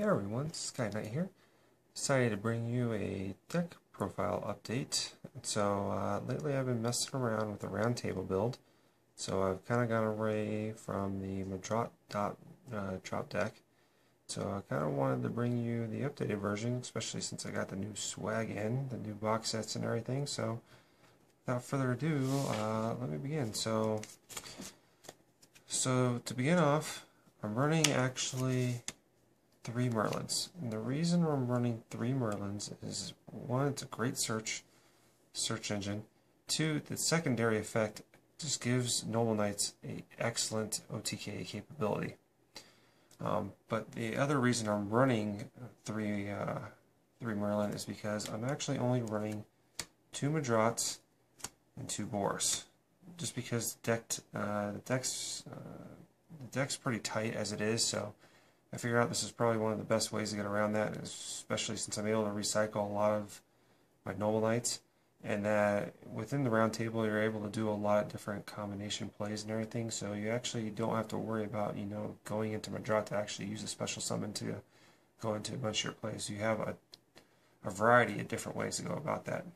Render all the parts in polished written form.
Hey everyone, Sky Knight here. Decided to bring you a deck profile update. Lately I've been messing around with the round table build. So I've kind of gone away from the Madrot drop deck. So I kind of wanted to bring you the updated version, especially since I got the new swag in, the new box sets and everything. So without further ado, let me begin. So to begin off, I'm running actually 3 Merlins. And the reason I'm running 3 Merlins is, one, it's a great search engine. 2, the secondary effect just gives Noble Knights an excellent OTK capability. But the other reason I'm running 3 Merlin is because I'm actually only running 2 Madrots and 2 Boars. Just because the deck's pretty tight as it is, so I figured out this is probably one of the best ways to get around that, especially since I'm able to recycle a lot of my Noble Knights, and that within the round table you're able to do a lot of different combination plays and everything, so you actually don't have to worry about, going into Madrot to actually use a special summon to go into a bunch of your plays. You have a variety of different ways to go about that.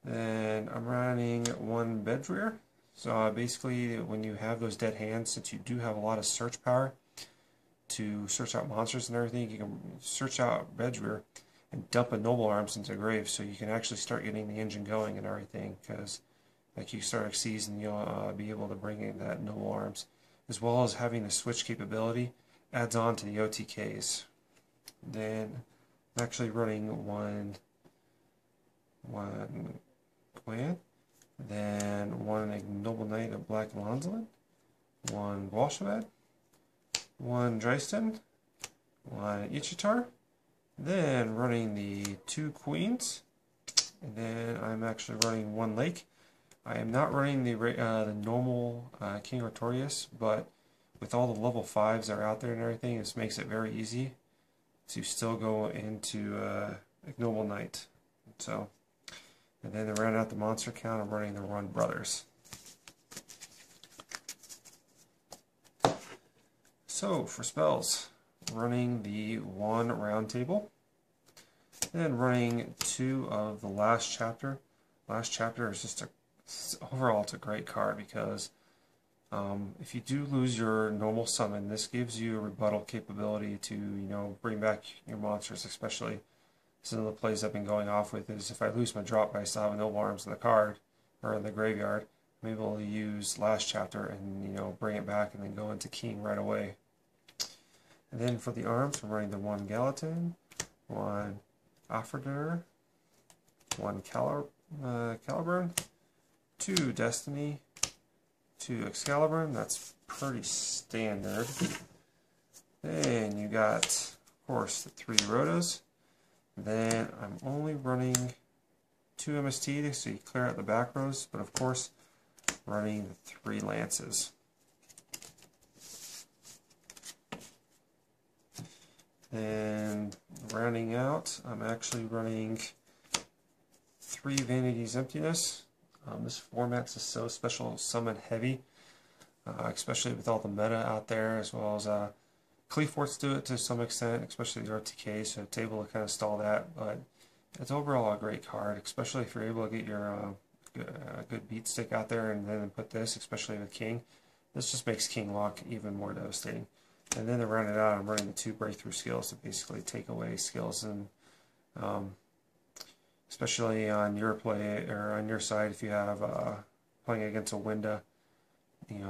Then I'm running 1 Bedreer. So basically, when you have those dead hands, since you do have a lot of search power to search out monsters and everything, you can search out Bedreer and dump a Noble Arms into the grave, so you can actually start getting the engine going and everything, because like you start Xyz and you'll be able to bring in that Noble Arms, as well as having the switch capability adds on to the OTKs. Then I'm actually running one Gwen, then 1 Noble Knight of Black Lanzalan, 1 Bolshevik, 1 Dresden, 1 Ichitar, then running the 2 Queens, and then I'm actually running 1 Lake. I am not running the normal King Artorias, but with all the level 5s that are out there and everything, this makes it very easy to still go into Noble Knight. And then to round out the monster count, I'm running the 1 Brothers. So for spells, running the 1 Round Table, then running 2 of the Last Chapter. Last Chapter is just overall it's a great card, because if you do lose your normal summon, this gives you a rebuttal capability to bring back your monsters. Especially some of the plays I've been going off with is, if I lose my drop but I still have Noble Arms in the card or in the graveyard, I'm able to use Last Chapter and bring it back and then go into King right away. And then for the arms, I'm running the 1 Gallatin, 1 Aphrodite, 1 Caliburn, 2 Destiny, 2 Excalibur. That's pretty standard. Then you got, of course, the 3 Rotas. Then I'm only running 2 MST, so you clear out the back rows, but of course running the 3 Lances. Then rounding out, I'm actually running 3 Vanity's Emptiness. This format is so special summon heavy, especially with all the meta out there, as well as Cleaforts do it to some extent, especially the RTK, so it's able to kind of stall that, but it's overall a great card, especially if you're able to get your good beat stick out there and then put this, especially with King. This just makes King Lock even more devastating. And then to round it out, I'm running the 2 Breakthrough skills to basically take away skills, and especially on your play or on your side, if you have playing against a Winda,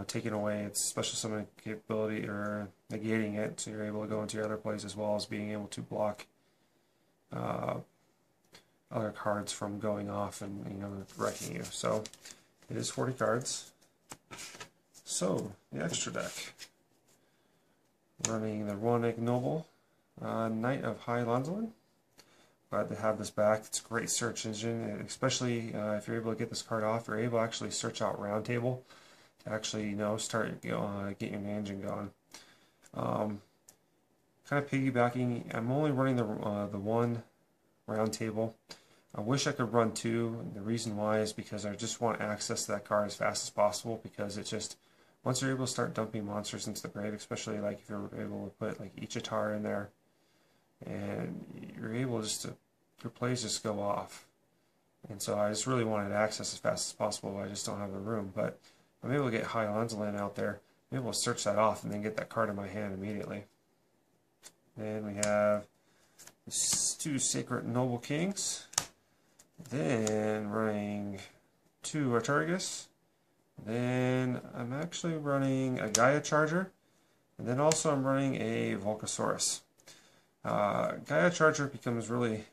taking away its special summon capability or negating it, so you're able to go into your other plays, as well as being able to block other cards from going off and wrecking you. So it is 40 cards. So the extra deck, running the 1 Ignoble Knight of High Lanzalan. Glad to have this back. It's a great search engine, especially if you're able to get this card off. You're able to actually search out Round Table to actually start getting your engine going. Kind of piggybacking, I'm only running the 1 Round Table. I wish I could run 2, and the reason why is because I just want access to that card as fast as possible, because it's just, once you're able to start dumping monsters into the grave, especially like if you're able to put like Ichitar in there, and you're able just to, your plays just go off. And so I just really wanted access as fast as possible. I just don't have the room, but I'm able to get High Lanzalan out there. I'm able to search that off and then get that card in my hand immediately. Then we have 2 Sacred Noble Kings. Then running 2 Arturgus. Then I'm actually running a Gaia Charger. And then also I'm running a Volcasaurus. Gaia Charger becomes really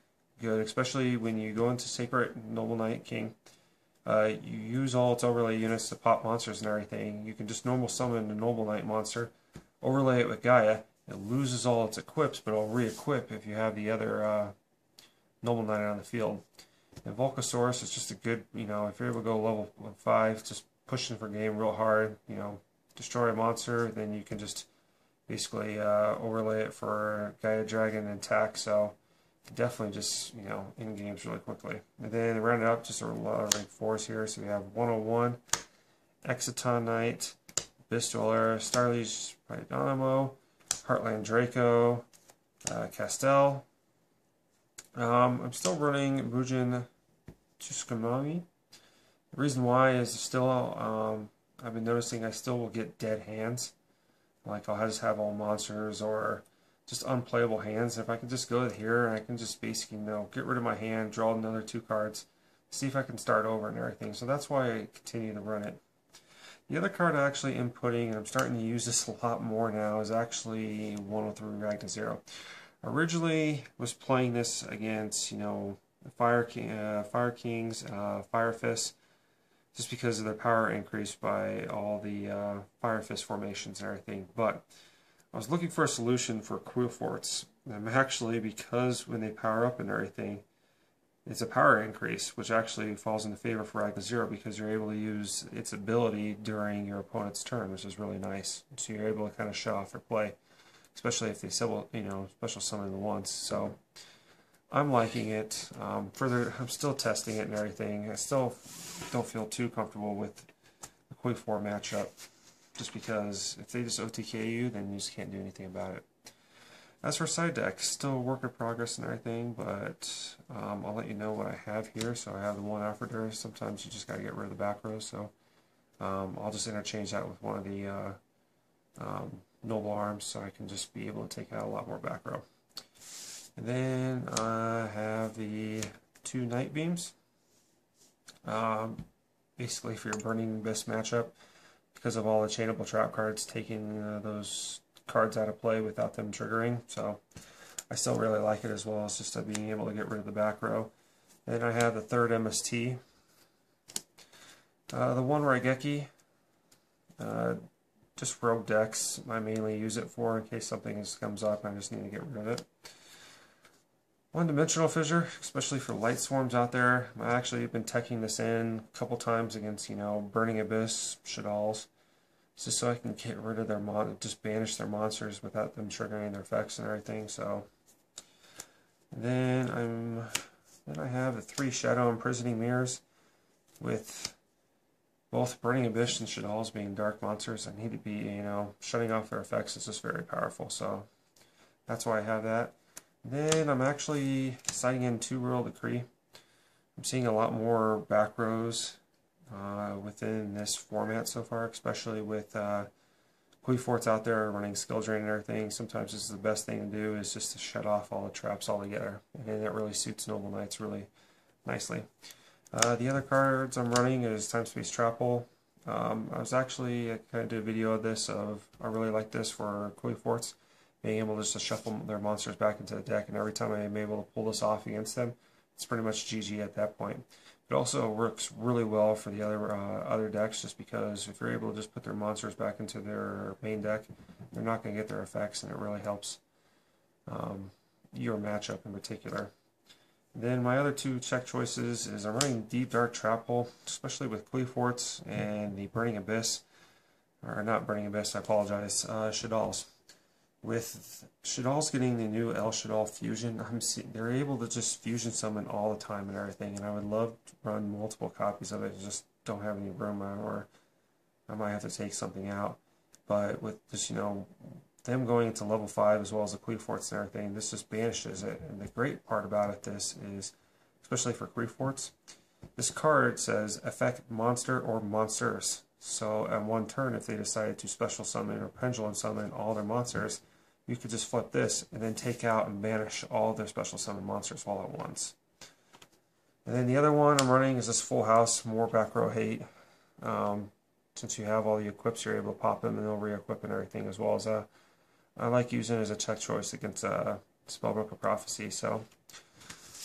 good, especially when you go into Sacred Noble Knight King. You use all its overlay units to pop monsters and everything. You can just normal summon a Noble Knight monster, overlay it with Gaia. It loses all its equips, but it'll re-equip if you have the other Noble Knight on the field. And Volcasaurus is just a good, if you're able to go level 5, just pushing for game real hard, destroy a monster, then you can just basically overlay it for Gaia Dragon and attack. So definitely just, in games really quickly. And then round it up, just a lot of rank 4s here. So we have 101, Exciton Knight, Abyss Dweller, Starliege Dynamo, Heartland Draco, Castel. I'm still running Mugen Tsukamami. The reason why is still, I've been noticing I still will get dead hands. Like I'll just have all monsters or just unplayable hands. If I can just go here and I can just basically, get rid of my hand, draw another 2 cards, see if I can start over and everything. So that's why I continue to run it. The other card I actually inputting, and I'm starting to use this a lot more now, is actually 103 Ragna Zero. Originally was playing this against, Fire Kings, Fire Fists, just because of their power increase by all the Fire Fist formations and everything. But I was looking for a solution for Qliphorts. And actually, because when they power up and everything, it's a power increase, which actually falls into favor for Ragna Zero because you're able to use its ability during your opponent's turn, which is really nice. So you're able to kind of show off your play, especially if they special summon the once. So I'm liking it. I'm still testing it and everything. I still don't feel too comfortable with the Qliphort matchup, just because if they just OTK you, then you just can't do anything about it. As for side deck, still a work in progress and everything, but I'll let you know what I have here. So I have the 1 Alfredaris. Sometimes you just got to get rid of the back row, so I'll just interchange that with one of the Noble Arms, so I can just be able to take out a lot more back row. And then I have the 2 Night Beams. Basically for your Burning Abyss matchup, because of all the chainable trap cards taking those cards out of play without them triggering. So I still really like it as well. It's just being able to get rid of the back row. Then I have the 3rd MST. The 1 Raigeki. Just rogue decks. I mainly use it for in case something comes up and I just need to get rid of it. 1-Dimensional Fissure, especially for light swarms out there. I actually have been teching this in a couple times against, Burning Abyss, Shaddolls, just so I can get rid of their just banish their monsters without them triggering their effects and everything. So then I have the 3 Shadow Imprisoning Mirrors, with both Burning Abyss and Shaddolls being dark monsters. I need to be, shutting off their effects is just very powerful. So that's why I have that. Then I'm actually sighting in 2 Royal Decree. I'm seeing a lot more back rows within this format so far, especially with Qliphorts out there running skill drain and everything. Sometimes this is the best thing to do, is just to shut off all the traps altogether, and then it really suits Noble Knights really nicely. The other cards I'm running is Time Space Trap Hole. I kind of did a video of this. I really like this for Qliphorts, being able just to shuffle their monsters back into the deck, and every time I'm able to pull this off against them, it's pretty much GG at that point. It also works really well for the other decks, just because if you're able to just put their monsters back into their main deck, they're not going to get their effects, and it really helps your matchup in particular. Then my other 2 check choices is I'm running Deep Dark Trap Hole, especially with Qliphorts and the Burning Abyss, or not Burning Abyss, I apologize, Shaddolls. With Shaddolls getting the new El Shaddoll fusion, they're able to just fusion summon all the time and everything, and I would love to run multiple copies of it. I just don't have any room, or I might have to take something out. But with just, them going into level 5 as well as the Qliphorts and everything, this just banishes it. And the great part about it, this is, especially for Qliphorts, this card says affect monster or monsters. So at one turn, if they decided to special summon or pendulum summon all their monsters, you could just flip this and then take out and banish all their special summon monsters all at once. And then the other one I'm running is this Full House, more back row hate. Since you have all the equips, you're able to pop them and they'll re-equip and everything, as well as I like using it as a check choice against Spellbook of Prophecy. So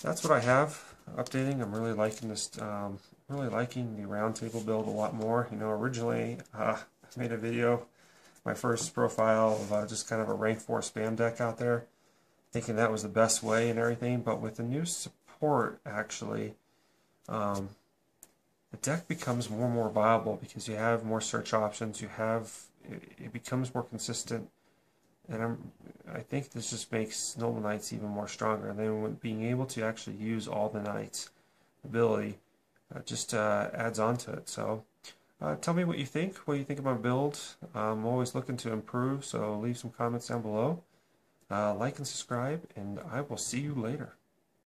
that's what I have updating. I'm really liking this. Really liking the round table build a lot more. You know, originally I made a video, my first profile of just kind of a rank 4 spam deck out there, thinking that was the best way and everything. But with the new support, actually, the deck becomes more and more viable because you have more search options. It becomes more consistent, and I think this just makes Noble Knights even more stronger. And then being able to actually use all the Knights ability just adds on to it. So tell me what you think. What you think about build? I'm always looking to improve, so leave some comments down below. Like and subscribe, and I will see you later.